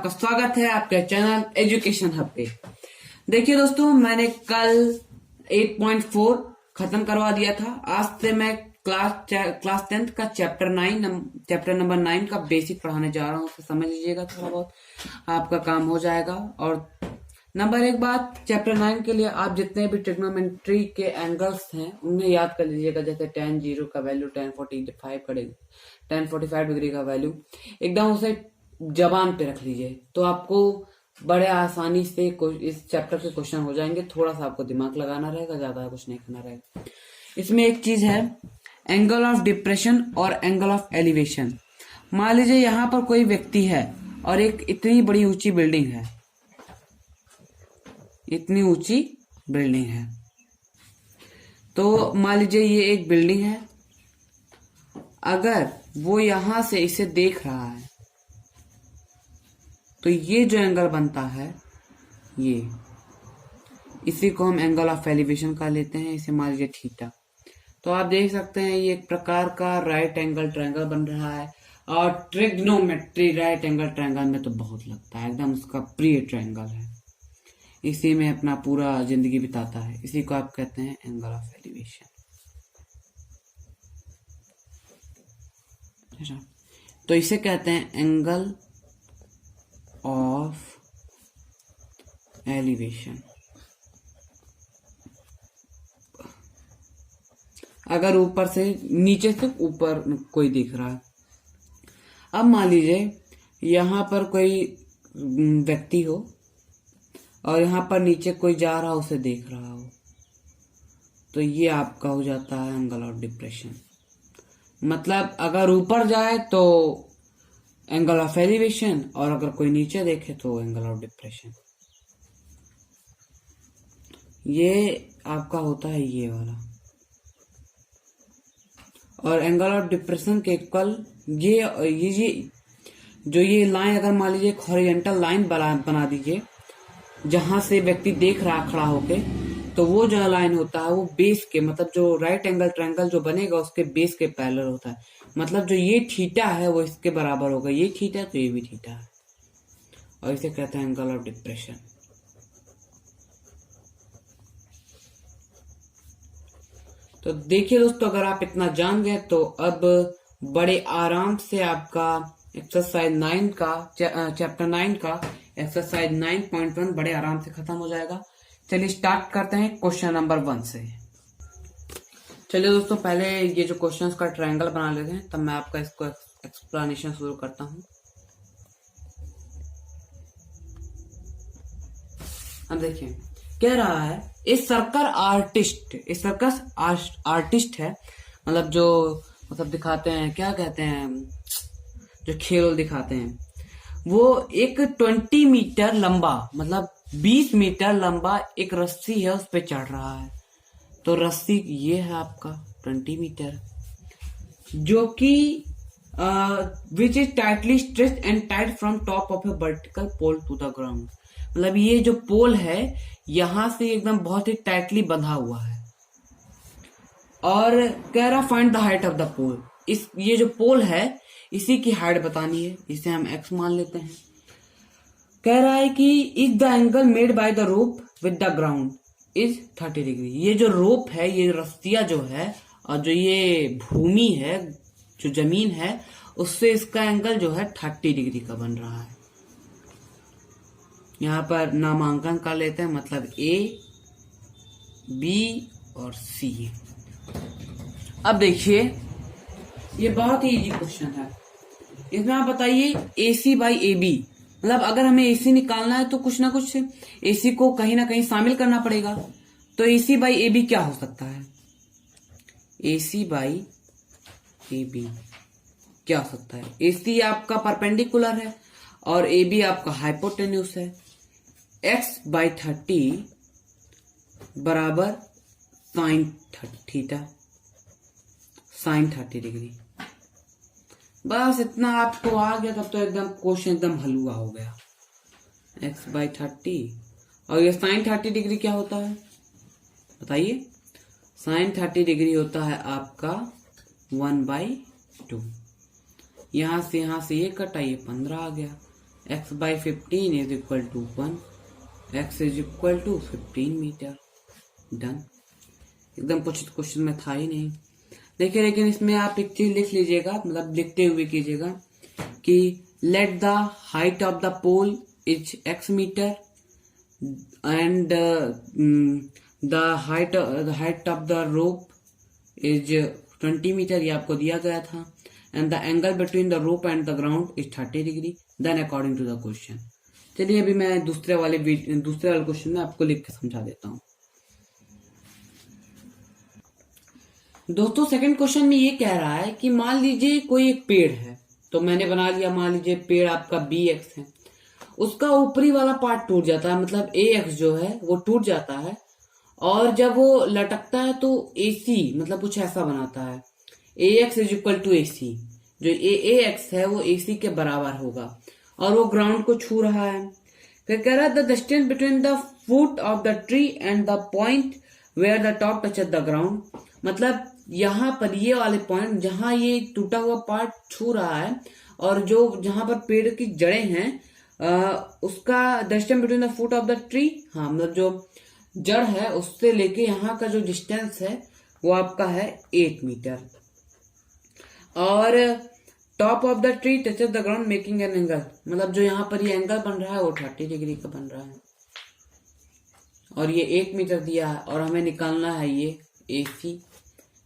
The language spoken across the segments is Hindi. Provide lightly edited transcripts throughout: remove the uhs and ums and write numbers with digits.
आपका स्वागत है आपके चैनल एजुकेशन हब पे। देखिए दोस्तों, मैंने कल 8.4 खत्म करवा दिया था। आज से मैं क्लास 10th का चैप्टर नंबर 9 का बेसिक पढ़ाने जा रहा हूँ। तो समझ लीजिएगा, थोड़ा बहुत आपका काम हो जाएगा। और नंबर एक बात, चैप्टर 9 के लिए आप जितने भी ट्रिग्नोमेट्री के एंगल्स हैं उन्हें याद कर लीजिएगा। जैसे tan 0 का वैल्यू tan 45 डिग्री का वैल्यू एकदम उसे जबान पे रख लीजिए, तो आपको बड़े आसानी से इस चैप्टर के क्वेश्चन हो जाएंगे। थोड़ा सा आपको दिमाग लगाना रहेगा, ज्यादा कुछ नहीं करना रहेगा। इसमें एक चीज है, एंगल ऑफ डिप्रेशन और एंगल ऑफ एलिवेशन। मान लीजिए यहाँ पर कोई व्यक्ति है और एक इतनी बड़ी ऊंची बिल्डिंग है, इतनी ऊंची बिल्डिंग है। तो मान लीजिए ये एक बिल्डिंग है, अगर वो यहां से इसे देख रहा है तो ये जो एंगल बनता है, ये इसी को हम एंगल ऑफ एलिवेशन का लेते हैं। इसे मान लीजिए थीटा। तो आप देख सकते हैं ये एक प्रकार का राइट एंगल ट्रायंगल बन रहा है। और ट्रिग्नोमेट्री राइट एंगल ट्रायंगल में तो बहुत लगता है, एकदम उसका प्रिय ट्रायंगल है। इसी में अपना पूरा जिंदगी बिताता है। इसी को आप कहते हैं एंगल ऑफ एलिवेशन। तो इसे कहते हैं एंगल ऑफ एलिवेशन। अगर ऊपर से नीचे से ऊपर कोई दिख रहा है। अब मान लीजिए यहां पर कोई व्यक्ति हो और यहां पर नीचे कोई जा रहा हो, उसे देख रहा हो, तो ये आपका हो जाता है एंगल ऑफ डिप्रेशन। मतलब अगर ऊपर जाए तो एंगल ऑफ एलिवेशन, और अगर कोई नीचे देखे तो एंगल ऑफ डिप्रेशन। ये आपका होता है ये वाला। और एंगल ऑफ डिप्रेशन के इक्वल ये जो ये लाइन, अगर मान लीजिए एक हॉरिजॉन्टल लाइन बना दीजिए जहां से व्यक्ति देख रहा खड़ा होके, तो वो जो लाइन होता है वो बेस के, मतलब जो राइट एंगल ट्रायंगल जो बनेगा उसके बेस के पैरेलल होता है। मतलब जो ये थीटा है वो इसके बराबर होगा। ये थीटा तो ये भी थीटा है, और इसे कहते हैं एंगल ऑफ डिप्रेशन। तो देखिए दोस्तों, अगर आप इतना जान गए तो अब बड़े आराम से आपका एक्सरसाइज 9 का चैप्टर 9 का एक्सरसाइज 9.1 बड़े आराम से खत्म हो जाएगा। चलिए स्टार्ट करते हैं क्वेश्चन नंबर 1 से। चलिए दोस्तों, पहले ये जो क्वेश्चंस का ट्रायंगल बना लेते हैं, तब मैं आपका इसको एक्सप्लेनेशन शुरू करता हूं। अब देखिए, कह रहा है इस सर्कस आर्टिस्ट है, मतलब जो मतलब दिखाते हैं, क्या कहते हैं, जो खेल दिखाते हैं, वो एक 20 मीटर लंबा, मतलब 20 मीटर लंबा एक रस्सी है, उस पे चढ़ रहा है। तो रस्सी ये है आपका 20 मीटर, जो कि which is tightly stretched and tied from top of a vertical pole to the ground. मतलब ये जो पोल है यहां से एकदम बहुत ही टाइटली बंधा हुआ है। और कह रहा find the height of the pole. ये जो पोल है इसी की हाइट बतानी है। इसे हम x मान लेते हैं। कह रहा है कि is the angle made by the rope with the ground is 30 degree. ये जो रोप है, ये रस्सिया जो है, और जो ये भूमि है, जो जमीन है, उससे इसका एंगल जो है 30 डिग्री का बन रहा है। यहाँ पर नामांकन कर लेते हैं, मतलब A, B और C। अब देखिए, ये बहुत ही इजी क्वेश्चन है। इसमें आप बताइए AC बाई AB, मतलब अगर हमें AC निकालना है तो कुछ ना कुछ AC को कहीं ना कहीं शामिल करना पड़ेगा। तो AC बाई AB क्या हो सकता है? AC बाई AB क्या हो सकता है? AC आपका परपेंडिकुलर है और AB आपका हाइपोटेन्यूस है। x बाई 30 बराबर साइन 30 डिग्री। बस इतना आपको आ गया, तब तो एकदम क्वेश्चन एकदम हलवा हो गया। x बाई 30 और ये साइन 30 डिग्री क्या होता है बताइए? साइन 30 डिग्री होता है आपका 1/2। यहां से ये कटा, ये 15 आ गया। x by 15 is equal to 1, x is equal to 15 metre. Done. एकदम कुछ क्वेश्चन में था ही नहीं। देखिए लेकिन इसमें आप एक चीज लिख लीजिएगा, मतलब लिखते हुए कीजिएगा कि let the height of the pole is x metre and the height of the rope is 20 metre, ये आपको दिया गया था। And the angle between the rope and the ground is 30 degree then according to the question. चलिए अभी मैं दूसरे वाले क्वेश्चन में आपको लिख के समझा देता हूँ। दोस्तों सेकंड क्वेश्चन में ये कह रहा है कि मान लीजिए कोई एक पेड़ है, तो मैंने बना लिया, मान लीजिए पेड़ आपका bx है, उसका ऊपरी वाला पार्ट टूट जाता है, मतलब ax जो है वो टूट जाता है, और जब वो लटकता है तो AC मतलब कुछ ऐसा बनाता है, AX is equal to AC, जो AX है वो AC के बराबर होगा, और वो ग्राउंड को छू रहा है। फिर कह रहा है the distance between the foot of the tree and the point where the top touches the ground, मतलब यहाँ पर ये वाले पॉइंट जहां ये टूटा हुआ पार्ट छू रहा है और जो जहां पर पेड़ की जड़ें हैं उसका distance between the foot of the tree, हाँ मतलब जो जड़ है उससे लेके यहाँ का जो डिस्टेंस है वो आपका है 8 मीटर, और top of the tree touches the ground making an angle, मतलब जो यहाँ पर ये एंगल बन रहा है वो 30 डिग्री का बन रहा है, और ये 8 मीटर दिया है, और हमें निकालना है ये AC।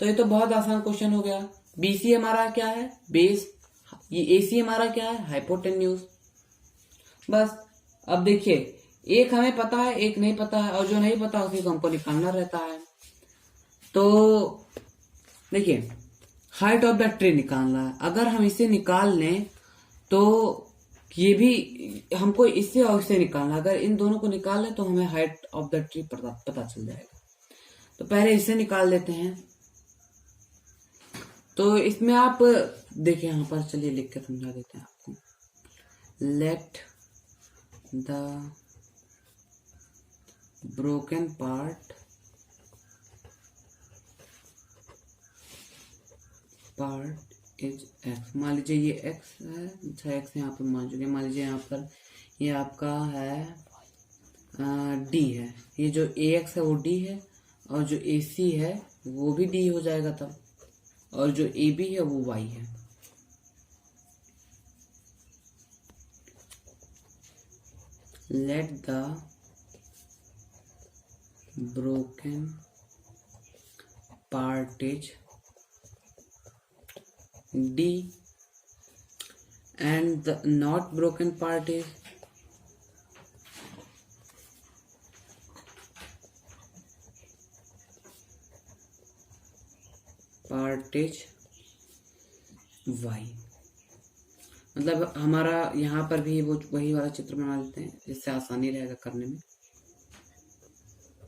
तो ये तो बहुत आसान क्वेश्चन हो गया। BC हमारा क्या है, बेस, ये AC हमारा क्या है, हाइपोटेन्यूज। बस अब देखिए एक हमें पता है एक नहीं पता है, और जो नहीं पता उसी को हमको निकालना रहता है। तो देखिए हाइट ऑफ द ट्री निकालना है, अगर हम इसे निकाल लें तो ये भी हमको इससे और इससे निकालना, अगर इन दोनों को निकाल लें तो हमें हाइट ऑफ द ट्री पता चल जाएगा। तो पहले इसे निकाल लेते हैं। तो इसमें आप देखिए यहाँ पर, चलिए लिख के समझा देते हैं आपको। Let the broken part is x, मान लीजिए ये x है, अच्छा x यहाँ पर मान चुके, मान लीजिए यहाँ पर ये आपका है d है, ये जो ax है वो d है, और जो AC है वो भी d हो जाएगा तब, और जो AB है वो y है। Let the broken part is D and the not broken part is Y। मतलब हमारा यहाँ पर भी वो वही वाला चित्र बना लेते हैं जिससे आसानी रहेगा करने में।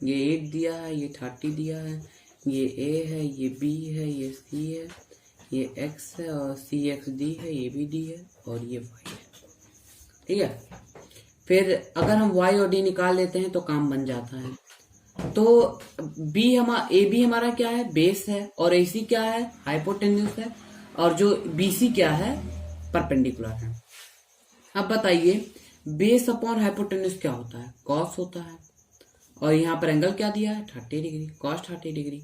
ये 8 दिया है, ये 30 दिया है, ये A है, ये B है, ये C है, ये x है, और CXD है, ये भी D है, और ये y है। ठीक है, फिर अगर हम y और d निकाल लेते हैं तो काम बन जाता है। तो AB हमारा क्या है, बेस है, और AC क्या है, हाइपोटेन्यूज है, और जो BC क्या है, परपेंडिकुलर है। अब बताइए बेस अपॉन हाइपोटेन्यूज क्या होता है, कॉस होता है, और यहाँ पर एंगल क्या दिया है, 30 डिग्री, कॉस 30 डिग्री।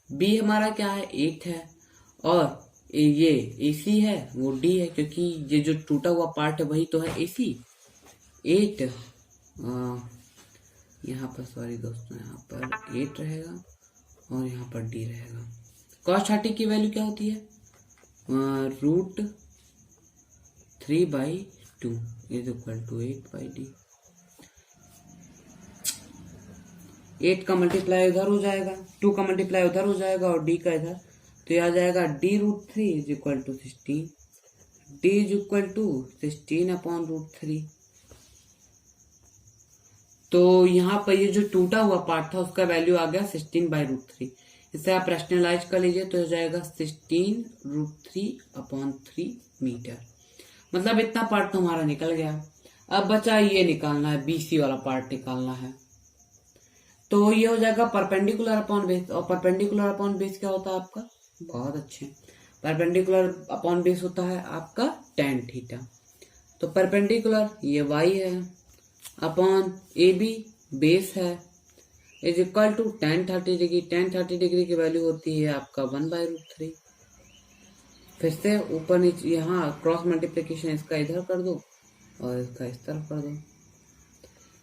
B हमारा क्या है, 8 है, और ये AC है वो D है, क्योंकि ये जो टूटा हुआ पार्ट है वही तो है AC। 8 यहाँ पर, सॉरी दोस्तों, यहाँ पर 8 रहेगा और यहाँ पर D रहेगा। cos 30 की वैल्यू क्या होती है, √3/2 इज इक्वल टू 8/D। 8 का मल्टीप्लाई इधर हो जाएगा, 2 का मल्टीप्लाई उधर हो जाएगा, और D का इधर, तो यह आ जाएगा D√3 is equal to 16, D is equal to 16/√3। तो यहाँ पर ये जो टूटा हुआ पार्ट था उसका वैल्यू आ गया 16/√3। इसे आप रैशनलाइज कर लीजिए तो हो जाएगा 16√3/3 मीटर। मतलब इतना पार्ट तो हमारा निकल गया। अब बचा ये निकालना है, BC वाला पार्ट निकालना है। तो ये हो जाएगा परपेंडिकुलर अपॉन बेस, और परपेंडिकुलर अपॉन बेस क्या होता है आपका, बहुत अच्छे, परपेंडिकुलर अपॉन बेस होता है आपका tan थीटा। तो परपेंडिकुलर ये y है अपॉन AB बेस है is equal to tan 30 degree. tan 30 degree की वैल्यू होती है आपका 1/√3। फिर से ऊपर नीचे यहाँ क्रॉस मल्टीप्लिकेशन इसका इधर कर दो और इसका इस तरफ कर दो।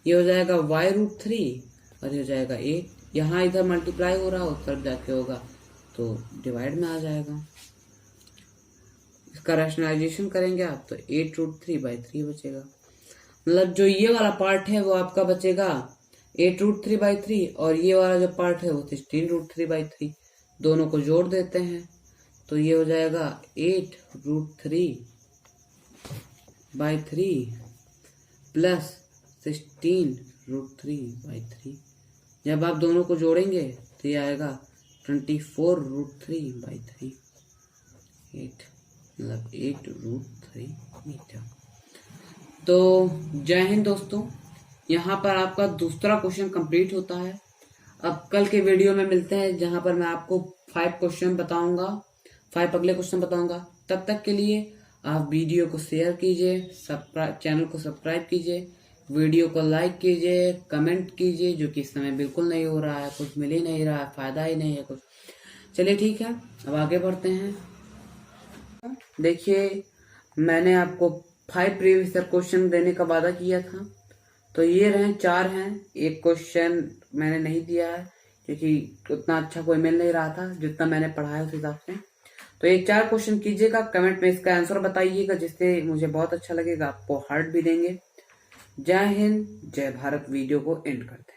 ये हो जाएगा y√3 और ये हो जाएगा 8। यहाँ इधर मल्टीप्लाई हो रहा है उस तरफ जाके होगा तो डिवाइड में आ जाएगा। इसका रैशनलाइजेशन करेंगे आप तो 8√3/3 बचेगा। मतलब जो ये वाला पार्ट है वो आपका बचेगा 8√3/3 और ये वाला जो पार्ट है वो 16√3/3। दोनों को जोड़ देते हैं तो ये हो जाएगा 8√3/3 प्लस 16√3/3। जब आप दोनों को जोड़ेंगे तो ये आएगा 24√3/3। 8√3 मीटर। तो जय हिंद दोस्तों, यहाँ पर आपका दूसरा क्वेश्चन कंप्लीट होता है। अब कल के वीडियो में मिलते हैं जहां पर मैं आपको 5 क्वेश्चन बताऊंगा, 5 अगले क्वेश्चन बताऊंगा। तब तक के लिए आप वीडियो को शेयर कीजिए, चैनल को सब्सक्राइब कीजिए, वीडियो को लाइक कीजिए, कमेंट कीजिए, जो कि इस समय बिल्कुल नहीं हो रहा है, कुछ मिल ही नहीं रहा है, फायदा ही नहीं है कुछ। चलिए ठीक है, अब आगे बढ़ते हैं। देखिए मैंने आपको 5 प्रीवियस क्वेश्चन देने का वादा किया था, तो ये रहे 4 हैं। एक क्वेश्चन मैंने नहीं दिया है क्योंकि उतना अच्छा कोई मिल नहीं रहा था जितना मैंने पढ़ा है उस हिसाब से। तो ये 4 क्वेश्चन कीजिएगा, कमेंट में इसका आंसर बताइएगा, जिससे मुझे बहुत अच्छा लगेगा, आपको हार्ट भी देंगे। जय हिंद, जय भारत। वीडियो को एंड करते हैं।